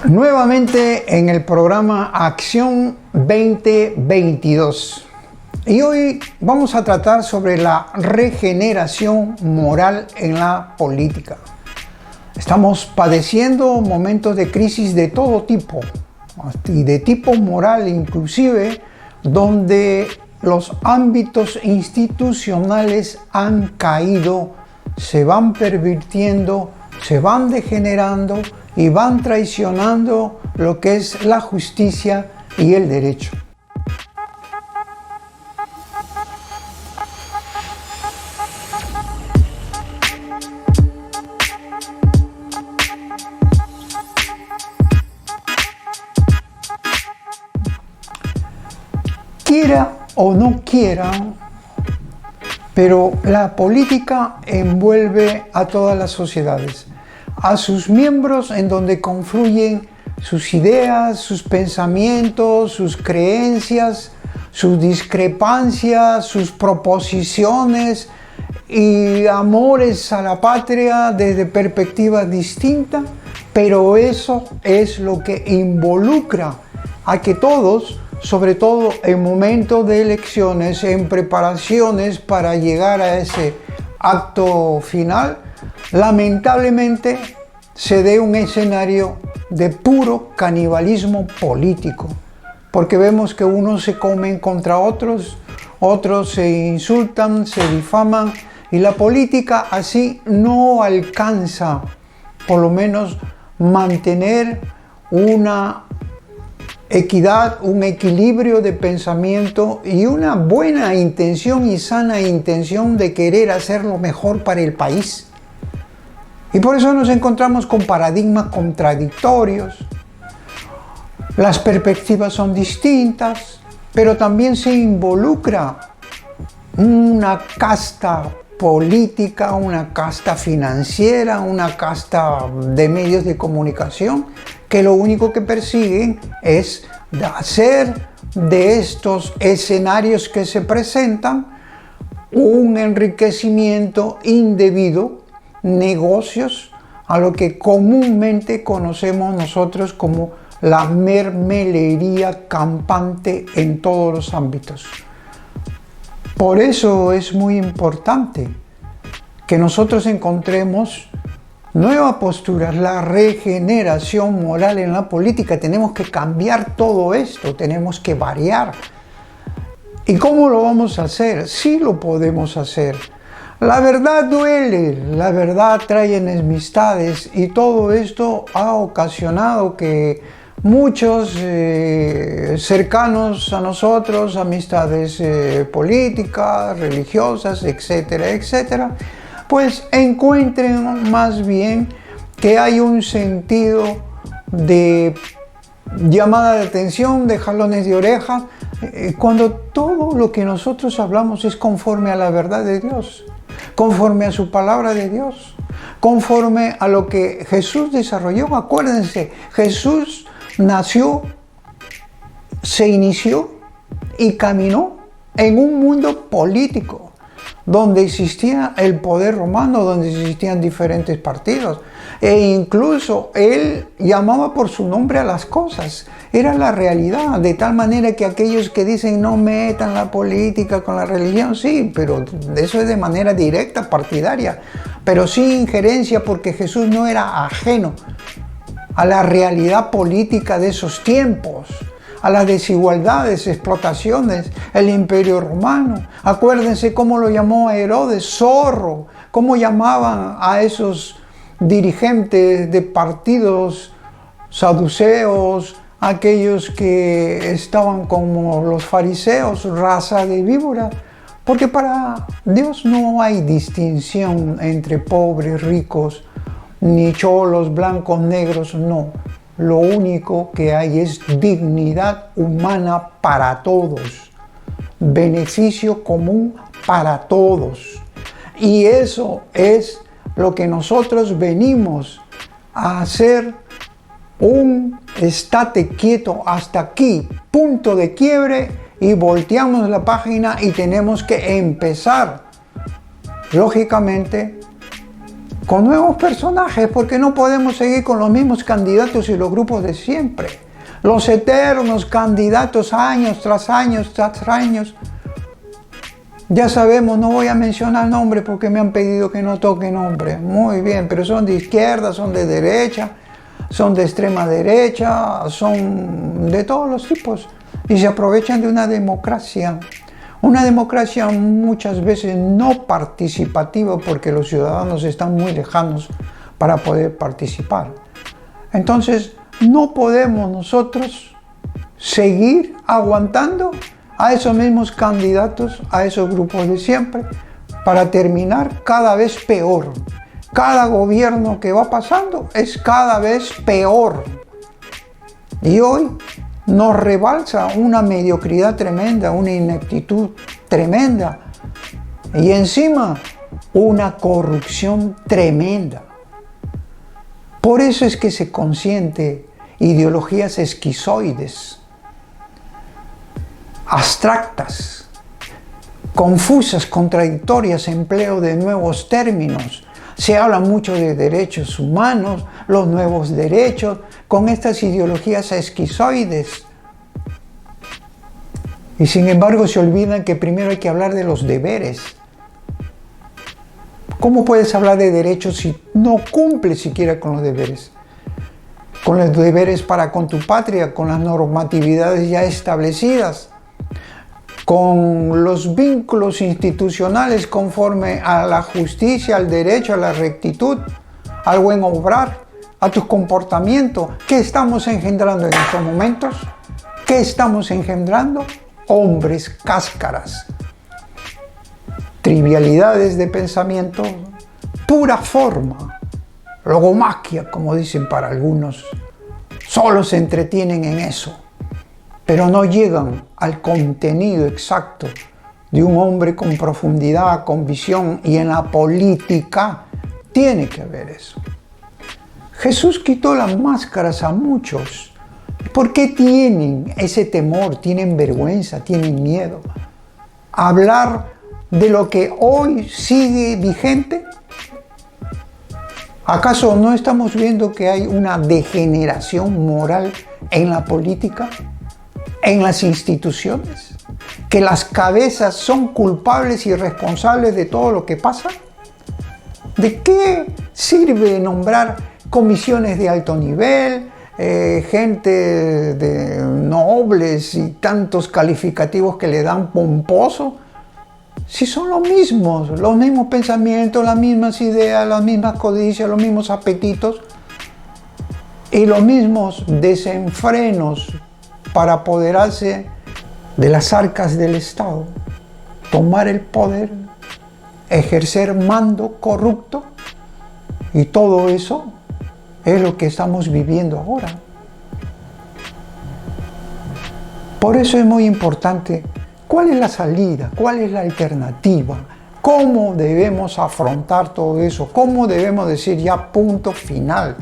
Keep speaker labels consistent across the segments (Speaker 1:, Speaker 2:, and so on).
Speaker 1: Nuevamente en el programa Acción 2022 y hoy vamos a tratar sobre la regeneración moral en la política. Estamos padeciendo momentos de crisis de todo tipo y de tipo moral inclusive, donde los ámbitos institucionales han caído, se van pervirtiendo, se van degenerando y van traicionando lo que es la justicia y el derecho. Quiera o no quiera, pero la política envuelve a todas las sociedades, a sus miembros, en donde confluyen sus ideas, sus pensamientos, sus creencias, sus discrepancias, sus proposiciones y amores a la patria desde perspectivas distintas, pero eso es lo que involucra a que todos, sobre todo en momentos de elecciones, en preparaciones para llegar a ese acto final, lamentablemente se dé un escenario de puro canibalismo político, porque vemos que unos se comen contra otros, otros se insultan, se difaman, y la política así no alcanza, por lo menos, mantener una equidad, un equilibrio de pensamiento y una buena intención y sana intención de querer hacer lo mejor para el país. Y por eso nos encontramos con paradigmas contradictorios. Las perspectivas son distintas, pero también se involucra una casta política, una casta financiera, una casta de medios de comunicación, que lo único que persiguen es hacer de estos escenarios que se presentan un enriquecimiento indebido, negocios, a lo que comúnmente conocemos nosotros como la mermelería campante en todos los ámbitos. Por eso es muy importante que nosotros encontremos nuevas posturas, la regeneración moral en la política. Tenemos que cambiar todo esto, tenemos que variar. ¿Y cómo lo vamos a hacer? Sí lo podemos hacer. La verdad duele, la verdad trae enemistades, y todo esto ha ocasionado que muchos cercanos a nosotros, amistades políticas, religiosas, etcétera, etcétera, pues encuentren más bien que hay un sentido de llamada de atención, de jalones de oreja, cuando todo lo que nosotros hablamos es conforme a la verdad de Dios, conforme a su palabra de Dios, conforme a lo que Jesús desarrolló. Acuérdense, Jesús nació, se inició y caminó en un mundo político, donde existía el poder romano, donde existían diferentes partidos, e incluso él llamaba por su nombre a las cosas. Era la realidad, de tal manera que aquellos que dicen no metan la política con la religión, sí, pero eso es de manera directa, partidaria, pero sin injerencia, porque Jesús no era ajeno a la realidad política de esos tiempos, a las desigualdades, explotaciones, el imperio romano. Acuérdense cómo lo llamó a Herodes, zorro, cómo llamaban a esos dirigentes de partidos saduceos, aquellos que estaban como los fariseos, raza de víbora, porque para Dios no hay distinción entre pobres, ricos, ni cholos, blancos, negros, no. Lo único que hay es dignidad humana para todos, beneficio común para todos. Y eso es lo que nosotros venimos a hacer, un estate quieto hasta aquí, punto de quiebre, y volteamos la página y tenemos que empezar, lógicamente, con nuevos personajes, porque no podemos seguir con los mismos candidatos y los grupos de siempre. Los eternos candidatos años tras años tras años. Ya sabemos, no voy a mencionar nombres porque me han pedido que no toque nombres. Muy bien, pero son de izquierda, son de derecha, son de extrema derecha, son de todos los tipos. Y se aprovechan de una democracia muchas veces no participativa porque los ciudadanos están muy lejanos para poder participar. Entonces, no podemos nosotros seguir aguantando a esos mismos candidatos, a esos grupos de siempre, para terminar cada vez peor. Cada gobierno que va pasando es cada vez peor. Y hoy nos rebalsa una mediocridad tremenda, una ineptitud tremenda y encima una corrupción tremenda. Por eso es que se consiente ideologías esquizoides, abstractas, confusas, contradictorias, empleo de nuevos términos. Se habla mucho de derechos humanos, los nuevos derechos, con estas ideologías esquizoides. Y sin embargo se olvidan que primero hay que hablar de los deberes. ¿Cómo puedes hablar de derechos si no cumples siquiera con los deberes? Con los deberes para con tu patria, con las normatividades ya establecidas, con los vínculos institucionales conforme a la justicia, al derecho, a la rectitud, al buen obrar, a tus comportamientos. ¿Qué estamos engendrando en estos momentos? ¿Qué estamos engendrando? Hombres cáscaras, trivialidades de pensamiento, pura forma, logomaquia, como dicen para algunos. Solo se entretienen en eso, pero no llegan al contenido exacto de un hombre con profundidad, con visión, y en la política tiene que haber eso. Jesús quitó las máscaras a muchos. ¿Por qué tienen ese temor, tienen vergüenza, tienen miedo? ¿Hablar de lo que hoy sigue vigente? ¿Acaso no estamos viendo que hay una degeneración moral en la política, en las instituciones? ¿Que las cabezas son culpables y responsables de todo lo que pasa? ¿De qué sirve nombrar comisiones de alto nivel, gente de nobles y tantos calificativos que le dan pomposo? Si son los mismos pensamientos, las mismas ideas, las mismas codicias, los mismos apetitos y los mismos desenfrenos para apoderarse de las arcas del Estado, tomar el poder, ejercer mando corrupto, y todo eso es lo que estamos viviendo ahora. Por eso es muy importante cuál es la salida, cuál es la alternativa, cómo debemos afrontar todo eso, cómo debemos decir ya punto final.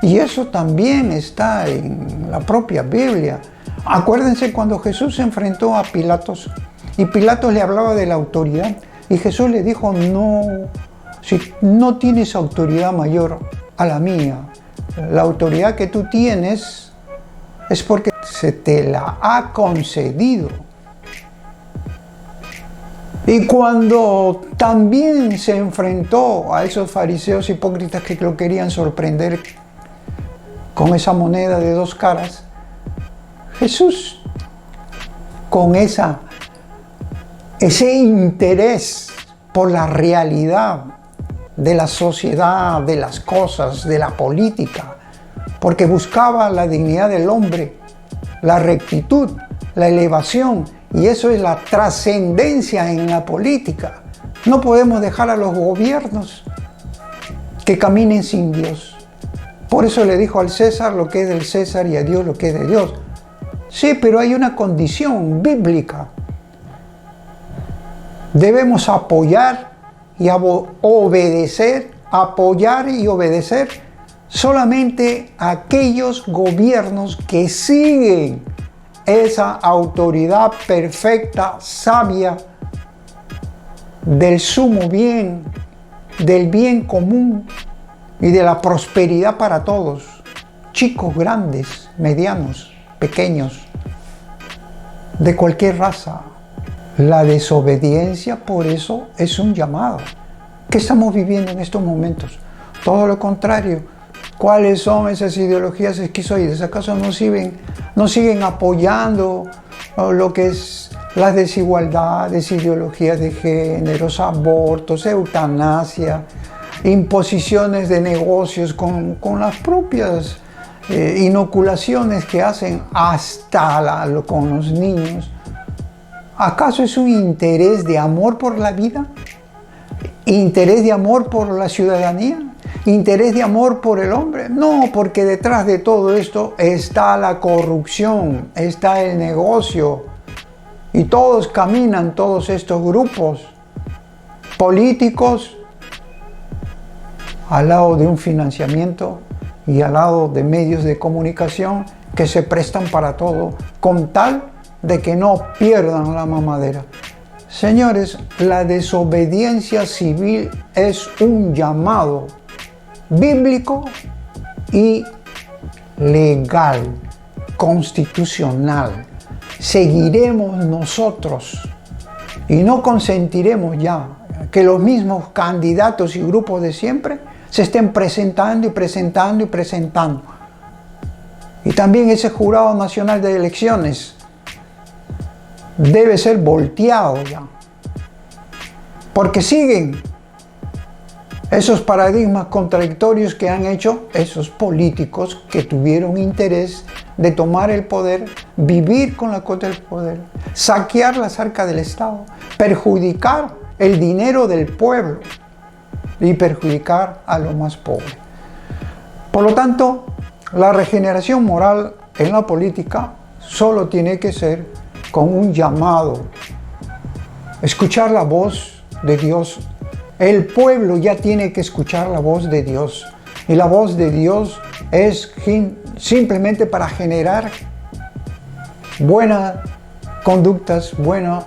Speaker 1: Y eso también está en la propia Biblia. Acuérdense cuando Jesús se enfrentó a Pilatos y Pilatos le hablaba de la autoridad y Jesús le dijo: no, si no tienes autoridad mayor a la mía, la autoridad que tú tienes es porque se te la ha concedido. Y cuando también se enfrentó a esos fariseos hipócritas que lo querían sorprender con esa moneda de dos caras, Jesús, con ese interés por la realidad de la sociedad, de las cosas, de la política, porque buscaba la dignidad del hombre, la rectitud, la elevación, y eso es la trascendencia en la política. No podemos dejar a los gobiernos que caminen sin Dios. Por eso le dijo al César lo que es del César y a Dios lo que es de Dios. Sí, pero hay una condición bíblica. Debemos apoyar y obedecer solamente a aquellos gobiernos que siguen esa autoridad perfecta, sabia, del sumo bien, del bien común, y de la prosperidad para todos, chicos, grandes, medianos, pequeños, de cualquier raza. La desobediencia, por eso, es un llamado. ¿Qué estamos viviendo en estos momentos? Todo lo contrario. ¿Cuáles son esas ideologías esquizoides? ¿Acaso no siguen apoyando lo que es las desigualdades, ideologías de géneros, abortos, eutanasia, imposiciones de negocios con las propias inoculaciones que hacen hasta con los niños? ¿Acaso es un interés de amor por la vida? ¿Interés de amor por la ciudadanía? ¿Interés de amor por el hombre? No, porque detrás de todo esto está la corrupción, está el negocio. Y todos caminan, todos estos grupos políticos, al lado de un financiamiento y al lado de medios de comunicación que se prestan para todo, con tal de que no pierdan la mamadera. Señores, la desobediencia civil es un llamado bíblico y legal, constitucional. Seguiremos nosotros y no consentiremos ya que los mismos candidatos y grupos de siempre se estén presentando y presentando y presentando. Y también ese Jurado Nacional de Elecciones debe ser volteado ya, porque siguen esos paradigmas contradictorios que han hecho esos políticos que tuvieron interés de tomar el poder, vivir con la cuota del poder, saquear las arcas del Estado, perjudicar el dinero del pueblo y perjudicar a los más pobres. Por lo tanto, la regeneración moral en la política solo tiene que ser con un llamado, escuchar la voz de Dios. El pueblo ya tiene que escuchar la voz de Dios, y la voz de Dios es simplemente para generar buenas conductas, buenas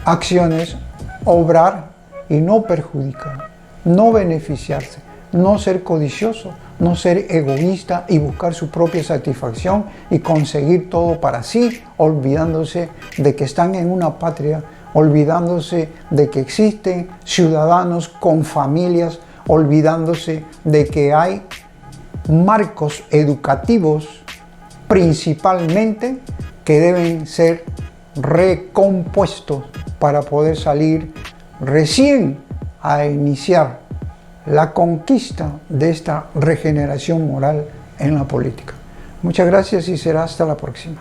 Speaker 1: acciones, obrar y no perjudicar, no beneficiarse, no ser codicioso, no ser egoísta y buscar su propia satisfacción y conseguir todo para sí, olvidándose de que están en una patria, olvidándose de que existen ciudadanos con familias, olvidándose de que hay marcos educativos principalmente que deben ser recompuestos para poder salir recién a iniciar la conquista de esta regeneración moral en la política. Muchas gracias y será hasta la próxima.